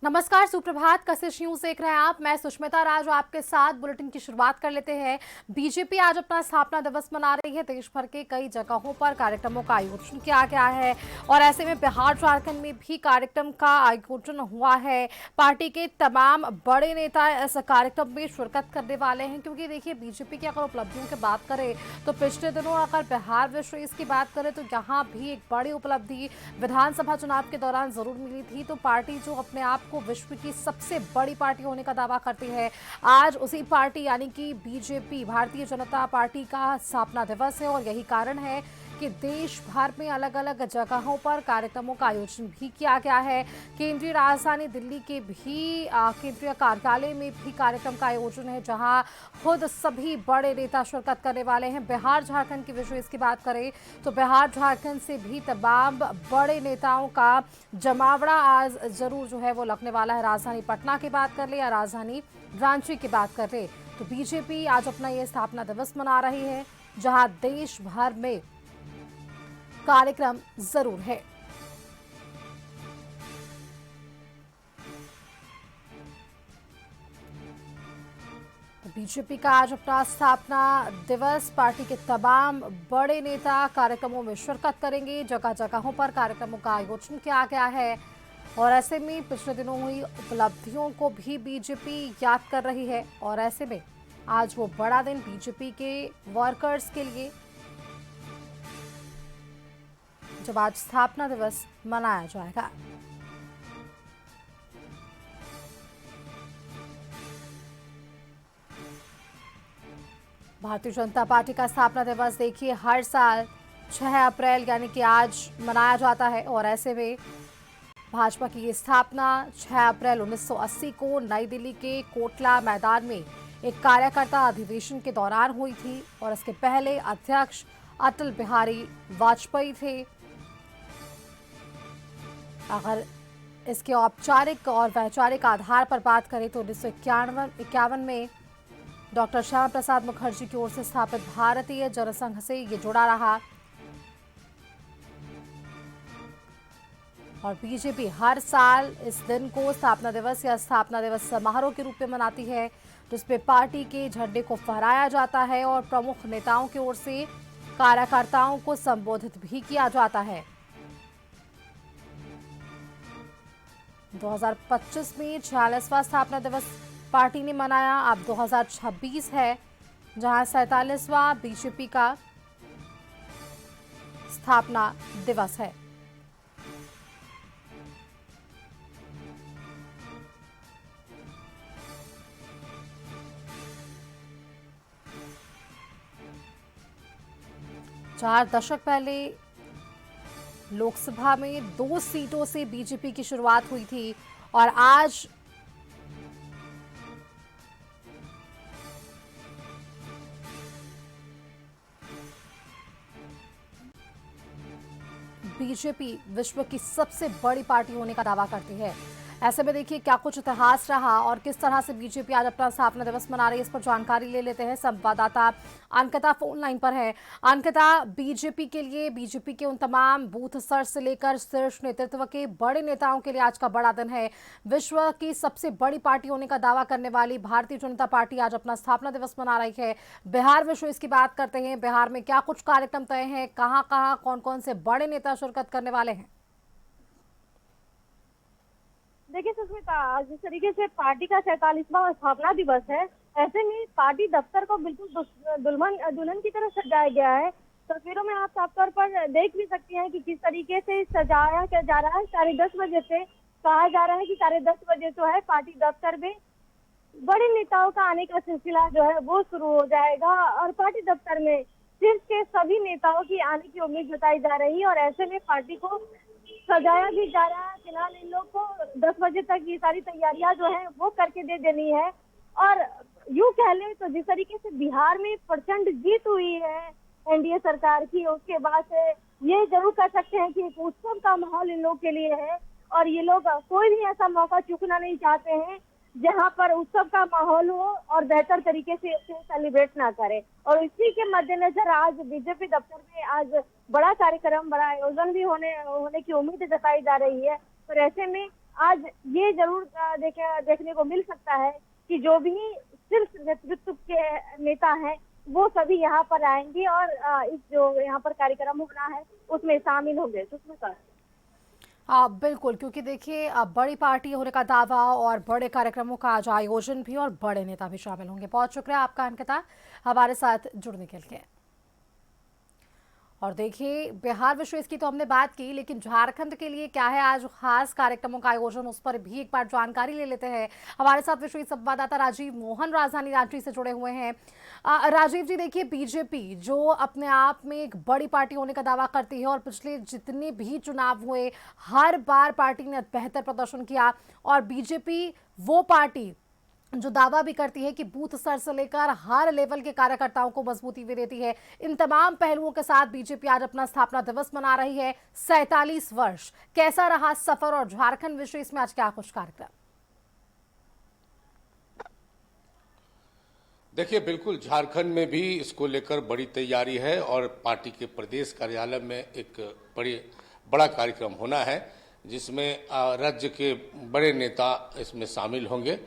नमस्कार, सुप्रभात। कशिश न्यूज देख रहे हैं आप। मैं सुष्मिता राज आपके साथ बुलेटिन की शुरुआत कर लेते हैं। बीजेपी आज अपना स्थापना दिवस मना रही है। देश भर के कई जगहों पर कार्यक्रमों का आयोजन किया गया है और ऐसे में बिहार झारखंड में भी कार्यक्रम का आयोजन हुआ है। पार्टी के तमाम बड़े नेता इस कार्यक्रम में शिरकत करने वाले हैं, क्योंकि देखिए बीजेपी की अगर उपलब्धियों की बात करें तो पिछले दिनों अगर बिहार विशेष की बात करें तो यहाँ भी एक बड़ी उपलब्धि विधानसभा चुनाव के दौरान जरूर मिली थी। तो पार्टी जो अपने आप को विश्व की सबसे बड़ी पार्टी होने का दावा करती है, आज उसी पार्टी यानी कि बीजेपी भारतीय जनता पार्टी का स्थापना दिवस है और यही कारण है कि देश भर में अलग अलग जगहों पर कार्यक्रमों का आयोजन भी किया गया है। केंद्रीय राजधानी दिल्ली के भी केंद्रीय कार्यालय में भी कार्यक्रम का आयोजन है, जहां खुद सभी बड़े नेता शिरकत करने वाले हैं। बिहार झारखंड की विशेष की बात करें तो बिहार झारखंड से भी तमाम बड़े नेताओं का जमावड़ा आज जरूर जो है वो लगने वाला है। राजधानी पटना की बात कर ले या राजधानी रांची की बात कर ले, तो बीजेपी आज अपना ये स्थापना दिवस मना रही है, जहां देश भर में कार्यक्रम जरूर है। बीजेपी का आज अपना स्थापना दिवस, पार्टी के तमाम बड़े नेता कार्यक्रमों में शिरकत करेंगे। जगह जगहों पर कार्यक्रमों का आयोजन किया गया है और ऐसे में पिछले दिनों हुई उपलब्धियों को भी बीजेपी याद कर रही है और ऐसे में आज वो बड़ा दिन बीजेपी के वर्कर्स के लिए, जब आज स्थापना दिवस मनाया जाएगा। भारतीय जनता पार्टी का स्थापना दिवस देखिए हर साल 6 अप्रैल यानी कि आज मनाया जाता है और ऐसे में भाजपा की ये स्थापना 6 अप्रैल 1980 को नई दिल्ली के कोटला मैदान में एक कार्यकर्ता अधिवेशन के दौरान हुई थी और इसके पहले अध्यक्ष अटल बिहारी वाजपेयी थे। अगर इसके औपचारिक और वैचारिक आधार पर बात करें तो 1951 में डॉक्टर श्यामा प्रसाद मुखर्जी की ओर से स्थापित भारतीय जनसंघ से ये जुड़ा रहा और बीजेपी हर साल इस दिन को स्थापना दिवस या स्थापना दिवस समारोह के रूप में मनाती है, जिसमें पार्टी के झंडे को फहराया जाता है और प्रमुख नेताओं की ओर से कार्यकर्ताओं को संबोधित भी किया जाता है। 2025 में 46वां स्थापना दिवस पार्टी ने मनाया। अब 2026 है, जहां 47वां बीजेपी का स्थापना दिवस है। चार दशक पहले लोकसभा में 2 सीटों से बीजेपी की शुरुआत हुई थी और आज बीजेपी विश्व की सबसे बड़ी पार्टी होने का दावा करती है। ऐसे में देखिए क्या कुछ इतिहास रहा और किस तरह से बीजेपी आज अपना स्थापना दिवस मना रही है, इस पर जानकारी ले लेते हैं। संवाददाता अंकिता फोन लाइन पर है। अंकिता, बीजेपी के लिए, बीजेपी के उन तमाम बूथ स्तर से लेकर शीर्ष नेतृत्व के बड़े नेताओं के लिए आज का बड़ा दिन है। विश्व की सबसे बड़ी पार्टी होने का दावा करने वाली भारतीय जनता पार्टी आज अपना स्थापना दिवस मना रही है। बिहार विशेष की बात करते हैं, बिहार में क्या कुछ कार्यक्रम तय हैं, कहाँ कहाँ कौन कौन से बड़े नेता शिरकत करने वाले हैं? देखिए सुष्मिता, आज जिस तरीके से पार्टी का 47वां स्थापना दिवस है, ऐसे में पार्टी दफ्तर को बिल्कुल दुल्हन दुल्हन की तरह सजाया गया है। तस्वीरों में आप साफ तौर पर देख भी सकती हैं कि किस तरीके से सजाया क्या जा रहा है। 10:30 बजे से कहा जा रहा है कि 10:30 बजे जो है पार्टी दफ्तर में बड़े नेताओं का आने का सिलसिला जो है वो शुरू हो जाएगा और पार्टी दफ्तर में शीर्ष के सभी नेताओं की आने की उम्मीद जताई जा रही है और ऐसे में पार्टी को सजाया भी जा रहा है। फिलहाल इन लोग को 10 बजे तक ये सारी तैयारियां जो है वो करके दे देनी है और यूं कह ले तो जिस तरीके से बिहार में प्रचंड जीत हुई है एनडीए सरकार की, उसके बाद से ये जरूर कह सकते हैं कि एक उत्सव का माहौल इन लोग के लिए है और ये लोग कोई भी ऐसा मौका चूकना नहीं चाहते हैं जहां पर उत्सव का माहौल हो और बेहतर तरीके से इसे सेलिब्रेट ना करें। और इसी के मद्देनजर आज बीजेपी दफ्तर में आज बड़ा कार्यक्रम, बड़ा आयोजन भी होने की उम्मीद जताई जा रही है। पर ऐसे में आज ये जरूर देखने को मिल सकता है कि जो भी सिर्फ नेतृत्व के नेता हैं वो सभी यहाँ पर आएंगे और इस जो यहाँ पर कार्यक्रम होना है उसमें शामिल होंगे। सुष्मिता। बिल्कुल, क्योंकि देखिए बड़ी पार्टी होने का दावा और बड़े कार्यक्रमों का आज आयोजन भी और बड़े नेता भी शामिल होंगे। बहुत शुक्रिया आपका अंकिता हमारे साथ जुड़ने के लिए। और देखिए बिहार विशेष की तो हमने बात की, लेकिन झारखंड के लिए क्या है आज खास कार्यक्रमों का आयोजन, उस पर भी एक बार जानकारी ले लेते हैं। हमारे साथ विशेष संवाददाता राजीव मोहन राजधानी रांची से जुड़े हुए हैं। राजीव जी, देखिए बीजेपी जो अपने आप में एक बड़ी पार्टी होने का दावा करती है और पिछले जितने भी चुनाव हुए हर बार पार्टी ने बेहतर प्रदर्शन किया, और बीजेपी वो पार्टी जो दावा भी करती है कि बूथ स्तर से लेकर हर लेवल के कार्यकर्ताओं को मजबूती भी देती है। इन तमाम पहलुओं के साथ बीजेपी आज अपना स्थापना दिवस मना रही है, 47 वर्ष। कैसा रहा सफर और झारखंड विशेष में आज क्या कुछ कार्यक्रम? देखिए, बिल्कुल झारखंड में भी इसको लेकर बड़ी तैयारी है और पार्टी के प्रदेश कार्यालय में एक बड़ा कार्यक्रम होना है, जिसमें राज्य के बड़े नेता इसमें शामिल होंगे।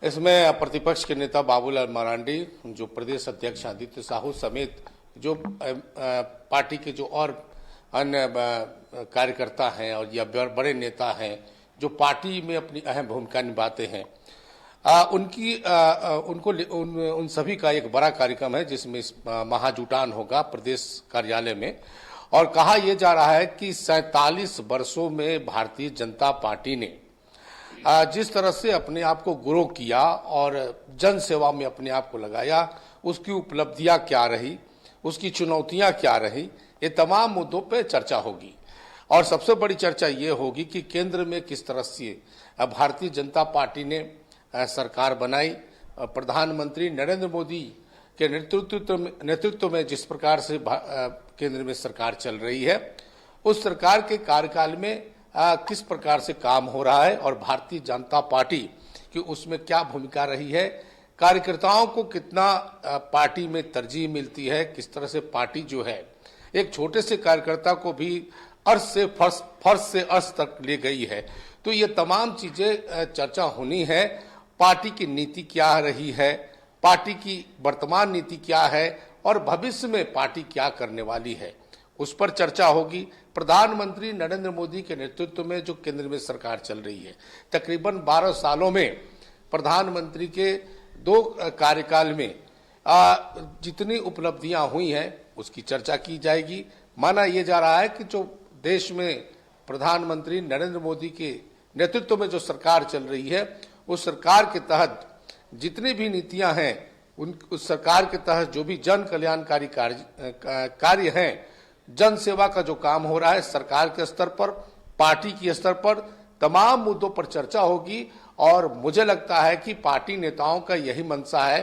इसमें प्रतिपक्ष के नेता बाबूलाल मरांडी, जो प्रदेश अध्यक्ष आदित्य साहू समेत जो पार्टी के जो और अन्य कार्यकर्ता हैं और या बड़े नेता हैं जो पार्टी में अपनी अहम भूमिका निभाते हैं, उन सभी का एक बड़ा कार्यक्रम है, जिसमें महाजुटान होगा प्रदेश कार्यालय में। और कहा यह जा रहा है कि 47 वर्षों में भारतीय जनता पार्टी ने जिस तरह से अपने आप को ग्रो किया और जन सेवा में अपने आप को लगाया, उसकी उपलब्धियां क्या रही, उसकी चुनौतियां क्या रही, ये तमाम मुद्दों पे चर्चा होगी। और सबसे बड़ी चर्चा ये होगी कि केंद्र में किस तरह से भारतीय जनता पार्टी ने सरकार बनाई। प्रधानमंत्री नरेंद्र मोदी के नेतृत्व में जिस प्रकार से केंद्र में सरकार चल रही है, उस सरकार के कार्यकाल में किस प्रकार से काम हो रहा है और भारतीय जनता पार्टी की उसमें क्या भूमिका रही है, कार्यकर्ताओं को कितना पार्टी में तरजीह मिलती है, किस तरह से पार्टी जो है एक छोटे से कार्यकर्ता को भी अर्श से फर्श से अर्श तक ले गई है। तो ये तमाम चीजें चर्चा होनी है। पार्टी की नीति क्या रही है, पार्टी की वर्तमान नीति क्या है और भविष्य में पार्टी क्या करने वाली है, उस पर चर्चा होगी। प्रधानमंत्री नरेंद्र मोदी के नेतृत्व में जो केंद्र में सरकार चल रही है, तकरीबन 12 सालों में प्रधानमंत्री के 2 कार्यकाल में जितनी उपलब्धियां हुई हैं उसकी चर्चा की जाएगी। माना यह जा रहा है कि जो देश में प्रधानमंत्री नरेंद्र मोदी के नेतृत्व में जो सरकार चल रही है, उस सरकार के तहत जितनी भी नीतियां हैं, उस सरकार के तहत जो भी जन कल्याणकारी कार्य हैं, जन सेवा का जो काम हो रहा है, सरकार के स्तर पर, पार्टी के स्तर पर तमाम मुद्दों पर चर्चा होगी। और मुझे लगता है कि पार्टी नेताओं का यही मंशा है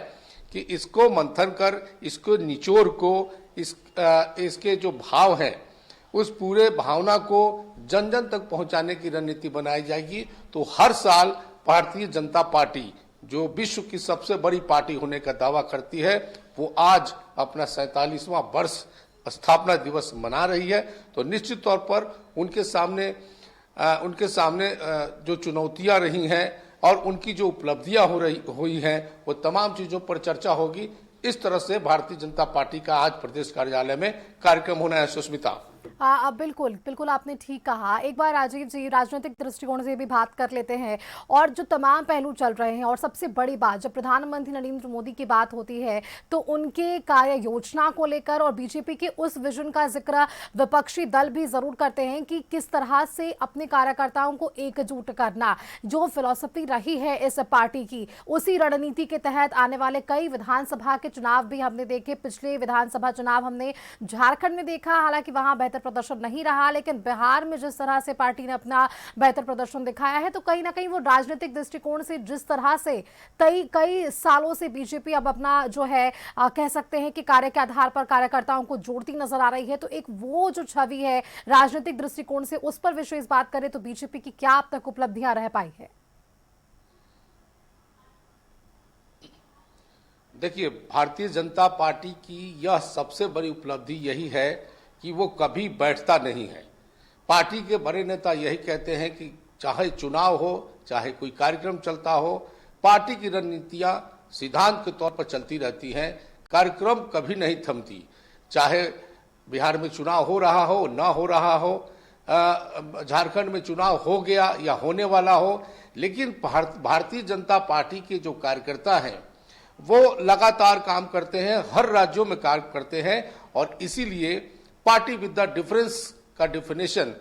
कि इसको मंथन कर, इसको निचोड़ को, इसके जो भाव हैं उस पूरे भावना को जन जन तक पहुंचाने की रणनीति बनाई जाएगी। तो हर साल भारतीय जनता पार्टी जो विश्व की सबसे बड़ी पार्टी होने का दावा करती है, वो आज अपना 47वां वर्ष स्थापना दिवस मना रही है। तो निश्चित तौर पर उनके सामने जो चुनौतियां रही हैं और उनकी जो उपलब्धियां हुई हैं, वो तमाम चीजों पर चर्चा होगी। इस तरह से भारतीय जनता पार्टी का आज प्रदेश कार्यालय में कार्यक्रम होना है। सुष्मिता। बिल्कुल बिल्कुल आपने ठीक कहा। एक बार राजीव जी राजनीतिक दृष्टिकोण से भी बात कर लेते हैं और जो तमाम पहलू चल रहे हैं, और सबसे बड़ी बात जब प्रधानमंत्री नरेंद्र मोदी की बात होती है तो उनके कार्य योजना को लेकर और बीजेपी के उस विजन का जिक्र विपक्षी दल भी जरूर करते हैं कि किस तरह से अपने कार्यकर्ताओं को एकजुट करना, जो फिलॉसफी रही है इस पार्टी की, उसी रणनीति के तहत आने वाले कई विधानसभा के चुनाव भी हमने देखे। पिछले विधानसभा चुनाव हमने झारखंड में देखा, हालांकि वहां बेहतर प्रदर्शन नहीं रहा, लेकिन बिहार में जिस तरह से पार्टी ने अपना बेहतर प्रदर्शन दिखाया है, तो कहीं ना कहीं वो राजनीतिक दृष्टिकोण से जिस तरह से कई सालों से बीजेपी अब अपना जो है कह सकते हैं कि कार्य के आधार पर कार्यकर्ताओं को जोड़ती नजर आ रही है, तो एक वो जो छवि है राजनीतिक दृष्टिकोण से, उस पर विशेष बात करें तो बीजेपी की क्या अब तक उपलब्धियां रह पाई है? देखिए, भारतीय जनता पार्टी की यह सबसे बड़ी उपलब्धि यही है कि वो कभी बैठता नहीं है। पार्टी के बड़े नेता यही कहते हैं कि चाहे चुनाव हो, चाहे कोई कार्यक्रम चलता हो, पार्टी की रणनीतियां सिद्धांत के तौर पर चलती रहती हैं। कार्यक्रम कभी नहीं थमती, चाहे बिहार में चुनाव हो रहा हो, ना हो रहा हो, झारखंड में चुनाव हो गया या होने वाला हो, लेकिन भारतीय जनता पार्टी के जो कार्यकर्ता हैं वो लगातार काम करते हैं, हर राज्यों में कार्य करते हैं। और इसीलिए पार्टी विद द डिफरेंस का डिफिनेशन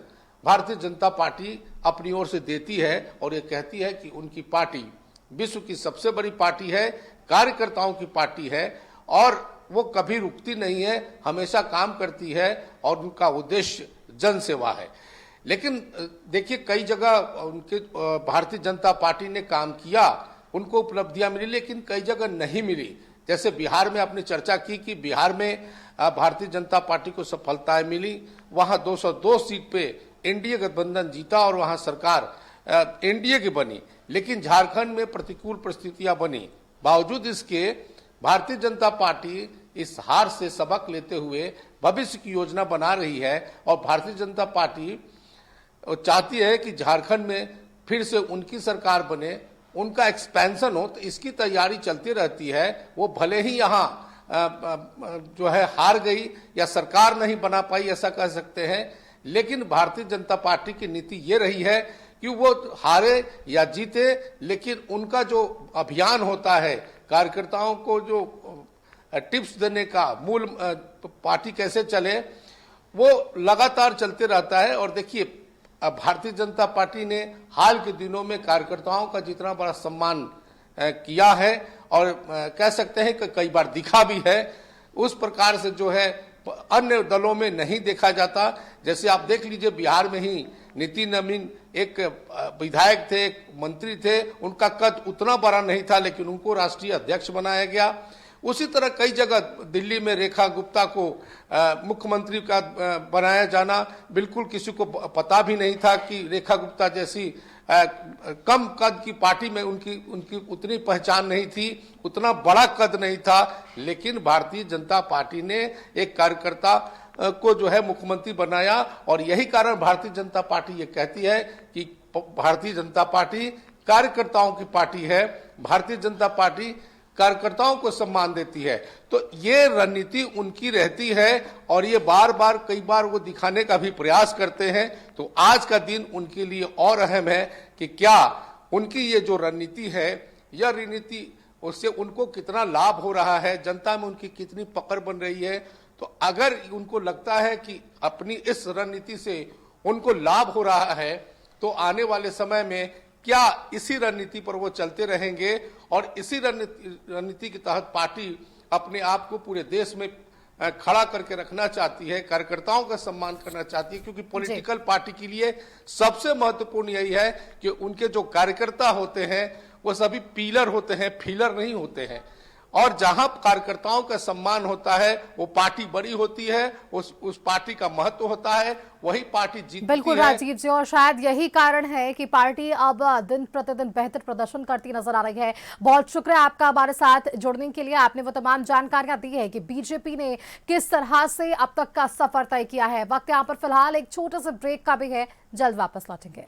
भारतीय जनता पार्टी अपनी ओर से देती है और ये कहती है कि उनकी पार्टी विश्व की सबसे बड़ी पार्टी है, कार्यकर्ताओं की पार्टी है और वो कभी रुकती नहीं है, हमेशा काम करती है और उनका उद्देश्य जन सेवा है। लेकिन देखिए, कई जगह उनके भारतीय जनता पार्टी ने काम किया, उनको उपलब्धियां मिली, लेकिन कई जगह नहीं मिली। जैसे बिहार में आपने चर्चा की कि बिहार में भारतीय जनता पार्टी को सफलताएं मिली, वहां 202 सीट पे एनडीए गठबंधन जीता और वहां सरकार एनडीए की बनी। लेकिन झारखंड में प्रतिकूल परिस्थितियां बनी, बावजूद इसके भारतीय जनता पार्टी इस हार से सबक लेते हुए भविष्य की योजना बना रही है और भारतीय जनता पार्टी चाहती है कि झारखंड में फिर से उनकी सरकार बने, उनका एक्सपेंशन हो, तो इसकी तैयारी चलती रहती है। वो भले ही यहाँ जो है हार गई या सरकार नहीं बना पाई, ऐसा कह सकते हैं, लेकिन भारतीय जनता पार्टी की नीति ये रही है कि वो हारे या जीते, लेकिन उनका जो अभियान होता है, कार्यकर्ताओं को जो टिप्स देने का, मूल पार्टी कैसे चले, वो लगातार चलते रहता है। और देखिए, भारतीय जनता पार्टी ने हाल के दिनों में कार्यकर्ताओं का जितना बड़ा सम्मान किया है और कह सकते हैं कि कई बार दिखा भी है, उस प्रकार से जो है अन्य दलों में नहीं देखा जाता। जैसे आप देख लीजिए, बिहार में ही नितिन नवीन एक विधायक थे, एक मंत्री थे, उनका कद उतना बड़ा नहीं था, लेकिन उनको राष्ट्रीय अध्यक्ष बनाया गया। उसी तरह कई जगह दिल्ली में रेखा गुप्ता को मुख्यमंत्री का बनाया जाना, बिल्कुल किसी को पता भी नहीं था कि रेखा गुप्ता जैसी कम कद की पार्टी में उनकी उतनी पहचान नहीं थी, उतना बड़ा कद नहीं था, लेकिन भारतीय जनता पार्टी ने एक कार्यकर्ता को जो है मुख्यमंत्री बनाया। और यही कारण भारतीय जनता पार्टी ये कहती है कि भारतीय जनता पार्टी कार्यकर्ताओं की पार्टी है, भारतीय जनता पार्टी कार्यकर्ताओं को सम्मान देती है। तो ये रणनीति उनकी रहती है और ये बार बार कई बार वो दिखाने का भी प्रयास करते हैं। तो आज का दिन उनके लिए और अहम है कि क्या उनकी ये जो रणनीति है, यह रणनीति उससे उनको कितना लाभ हो रहा है, जनता में उनकी कितनी पकड़ बन रही है। तो अगर उनको लगता है कि अपनी इस रणनीति से उनको लाभ हो रहा है, तो आने वाले समय में क्या इसी रणनीति पर वो चलते रहेंगे और इसी रणनीति के तहत पार्टी अपने आप को पूरे देश में खड़ा करके रखना चाहती है, कार्यकर्ताओं का सम्मान करना चाहती है। क्योंकि पॉलिटिकल पार्टी के लिए सबसे महत्वपूर्ण यही है कि उनके जो कार्यकर्ता होते हैं वो सभी पीलर होते हैं, फीलर नहीं होते हैं। और जहां कार्यकर्ताओं का सम्मान होता है वो पार्टी बड़ी होती है, उस पार्टी का महत्व होता है, वही पार्टी जीतती है। बिल्कुल राजीव जी, और शायद यही कारण है कि पार्टी अब दिन प्रतिदिन बेहतर प्रदर्शन करती नजर आ रही है। बहुत शुक्रिया आपका हमारे साथ जुड़ने के लिए। आपने वो तमाम जानकारियां दी है कि बीजेपी ने किस तरह से अब तक का सफर तय किया है। वक्त यहाँ पर फिलहाल एक छोटे से ब्रेक का भी है, जल्द वापस लौटेंगे।